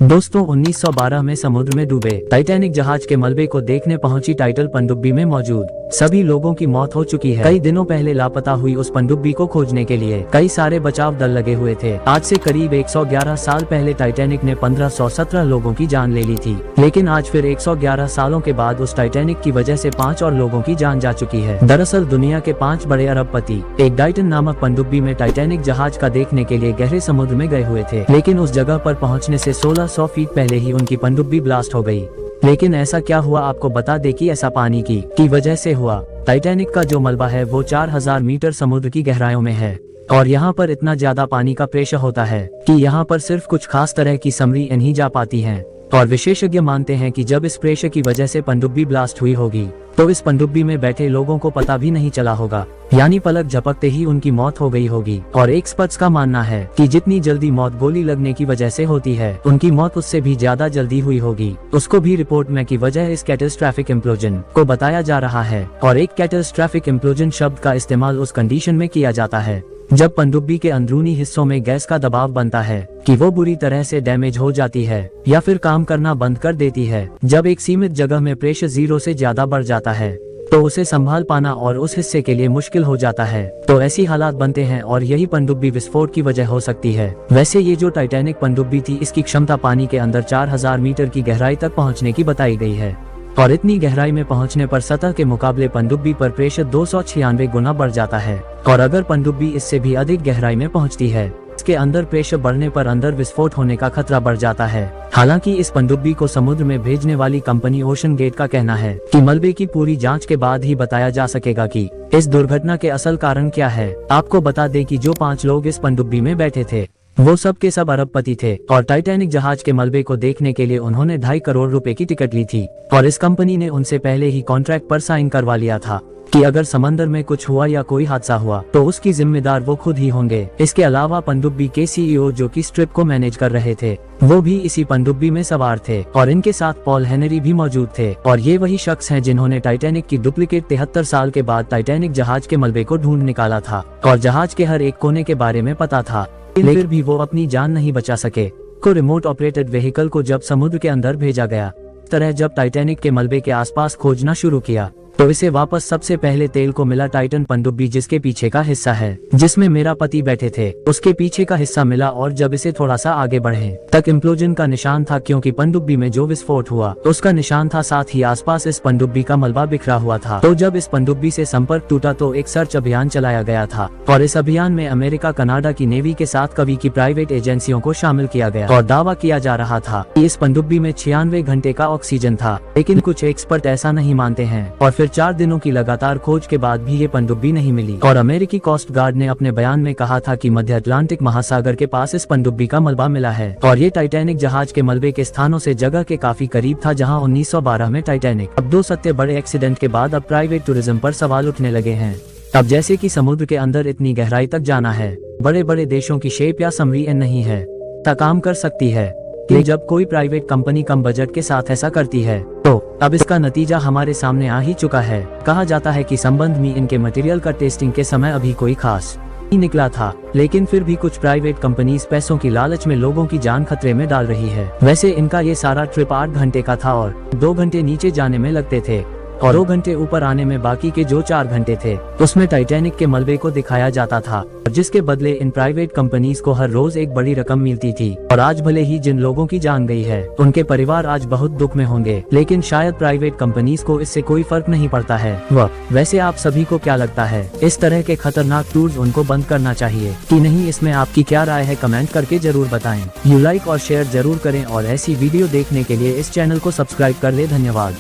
दोस्तों 1912 में समुद्र में डूबे टाइटैनिक जहाज के मलबे को देखने पहुंची टाइटल पनडुब्बी में मौजूद सभी लोगों की मौत हो चुकी है। कई दिनों पहले लापता हुई उस पनडुब्बी को खोजने के लिए कई सारे बचाव दल लगे हुए थे। आज से करीब 111 साल पहले टाइटैनिक ने 1517 लोगों की जान ले ली थी, लेकिन आज फिर 111 सालों के बाद उस टाइटैनिक की वजह से 5 और लोगों की जान जा चुकी है। दरअसल दुनिया के 5 बड़े अरबपति एक टाइटन नामक पनडुब्बी में टाइटैनिक जहाज का देखने के लिए गहरे समुद्र में गए हुए थे, लेकिन उस जगह पर पहुँचने से 1600 फीट पहले ही उनकी पनडुब्बी ब्लास्ट हो गई। लेकिन ऐसा क्या हुआ, आपको बता दे कि ऐसा पानी की वजह से हुआ। टाइटैनिक का जो मलबा है वो 4000 मीटर समुद्र की गहराइयों में है और यहाँ पर इतना ज्यादा पानी का प्रेशर होता है कि यहाँ पर सिर्फ कुछ खास तरह की सबमरीन ही जा पाती हैं। और विशेषज्ञ मानते हैं कि जब इस प्रेशर की वजह से पनडुब्बी ब्लास्ट हुई होगी तो इस पनडुब्बी में बैठे लोगों को पता भी नहीं चला होगा, यानी पलक झपकते ही उनकी मौत हो गई होगी। और एक्सपर्ट्स का मानना है कि जितनी जल्दी मौत गोली लगने की वजह से होती है, उनकी मौत उससे भी ज्यादा जल्दी हुई होगी। उसको भी रिपोर्ट में की वजह इस कैटास्ट्रॉफिक इम्प्लोजन को बताया जा रहा है। और एक कैटास्ट्रॉफिक इम्प्लोजन शब्द का इस्तेमाल उस कंडीशन में किया जाता है जब पनडुब्बी के अंदरूनी हिस्सों में गैस का दबाव बनता है कि वो बुरी तरह से डैमेज हो जाती है या फिर काम करना बंद कर देती है। जब एक सीमित जगह में प्रेशर 0 से ज्यादा बढ़ जाता है तो उसे संभाल पाना और उस हिस्से के लिए मुश्किल हो जाता है, तो ऐसी हालात बनते हैं और यही पनडुब्बी विस्फोट की वजह हो सकती है। वैसे ये जो टाइटैनिक पनडुब्बी थी, इसकी क्षमता पानी के अंदर 4000 मीटर की गहराई तक पहुंचने की बताई गई है और इतनी गहराई में पहुंचने पर सतह के मुकाबले पनडुब्बी पर प्रेशर 296 गुना बढ़ जाता है। और अगर पनडुब्बी इससे भी अधिक गहराई में पहुंचती है, इसके अंदर प्रेशर बढ़ने पर अंदर विस्फोट होने का खतरा बढ़ जाता है। हालांकि इस पनडुब्बी को समुद्र में भेजने वाली कंपनी ओशन गेट का कहना है कि मलबे की पूरी जांच के बाद ही बताया जा सकेगा कि इस दुर्घटना के असल कारण क्या है। आपको बता दें कि जो 5 लोग इस पनडुब्बी में बैठे थे वो सब के सब अरबपति थे और टाइटैनिक जहाज के मलबे को देखने के लिए उन्होंने 2.5 करोड़ रुपए की टिकट ली थी और इस कंपनी ने उनसे पहले ही कॉन्ट्रैक्ट पर साइन करवा लिया था कि अगर समंदर में कुछ हुआ या कोई हादसा हुआ तो उसकी जिम्मेदार वो खुद ही होंगे। इसके अलावा पनडुब्बी के सीईओ जो कि स्ट्रिप को मैनेज कर रहे थे, वो भी इसी पनडुब्बी में सवार थे और इनके साथ पॉल हेनरी भी मौजूद थे। और ये वही शख्स हैं जिन्होंने टाइटैनिक की डुप्लीकेट 73 साल के बाद टाइटैनिक जहाज के मलबे को ढूंढ निकाला था और जहाज के हर एक कोने के बारे में पता था, लेकिन भी वो अपनी जान नहीं बचा सके। को रिमोट ऑपरेटेड व्हीकल को जब समुद्र के अंदर भेजा गया, तरह जब टाइटैनिक के मलबे के आसपास खोजना शुरू किया तो इसे वापस सबसे पहले तेल को मिला टाइटन पनडुब्बी जिसके पीछे का हिस्सा है जिसमें मेरा पति बैठे थे, उसके पीछे का हिस्सा मिला। और जब इसे थोड़ा सा आगे बढ़े तक इम्प्लोजन का निशान था, क्योंकि पनडुब्बी में जो विस्फोट हुआ उसका निशान था। साथ ही आसपास इस पनडुब्बी का मलबा बिखरा हुआ था। तो जब इस पनडुब्बी से संपर्क टूटा तो एक सर्च अभियान चलाया गया था और इस अभियान में अमेरिका, कनाडा की नेवी के साथ कभी की प्राइवेट एजेंसियों को शामिल किया गया और दावा किया जा रहा था कि इस पनडुब्बी में 96 घंटे का ऑक्सीजन था, लेकिन कुछ एक्सपर्ट ऐसा नहीं मानते हैं। और फिर 4 दिनों की लगातार खोज के बाद भी ये पनडुब्बी नहीं मिली और अमेरिकी कोस्ट गार्ड ने अपने बयान में कहा था कि मध्य अटलांटिक महासागर के पास इस पनडुब्बी का मलबा मिला है और ये टाइटैनिक जहाज के मलबे के स्थानों से जगह के काफी करीब था जहां 1912 में टाइटैनिक। अब 2 सत्य बड़े एक्सीडेंट के बाद अब प्राइवेट टूरिज्म पर सवाल उठने लगे हैं। अब जैसे कि समुद्र के अंदर इतनी गहराई तक जाना है, बड़े बड़े देशों की शेप या सबमरीन नहीं है ता काम कर सकती है, कि जब कोई प्राइवेट कंपनी कम बजट के साथ ऐसा करती है तो अब इसका नतीजा हमारे सामने आ ही चुका है। कहा जाता है कि संबंध में इनके मटेरियल का टेस्टिंग के समय अभी कोई खास नहीं निकला था, लेकिन फिर भी कुछ प्राइवेट कंपनीज पैसों की लालच में लोगों की जान खतरे में डाल रही है। वैसे इनका ये सारा ट्रिप 8 घंटे का था और 2 घंटे नीचे जाने में लगते थे और 2 घंटे ऊपर आने में बाकी के जो 4 घंटे थे उसमें टाइटैनिक के मलबे को दिखाया जाता था, जिसके बदले इन प्राइवेट कंपनीज को हर रोज एक बड़ी रकम मिलती थी। और आज भले ही जिन लोगों की जान गई है उनके परिवार आज बहुत दुख में होंगे, लेकिन शायद प्राइवेट कंपनीज को इससे कोई फर्क नहीं पड़ता है। वैसे आप सभी को क्या लगता है, इस तरह के खतरनाक टूर्स उनको बंद करना चाहिए कि नहीं? इसमें आपकी क्या राय है, कमेंट करके जरूर बताएं। यू लाइक और शेयर जरूर करें और ऐसी वीडियो देखने के लिए इस चैनल को सब्सक्राइब कर ले। धन्यवाद।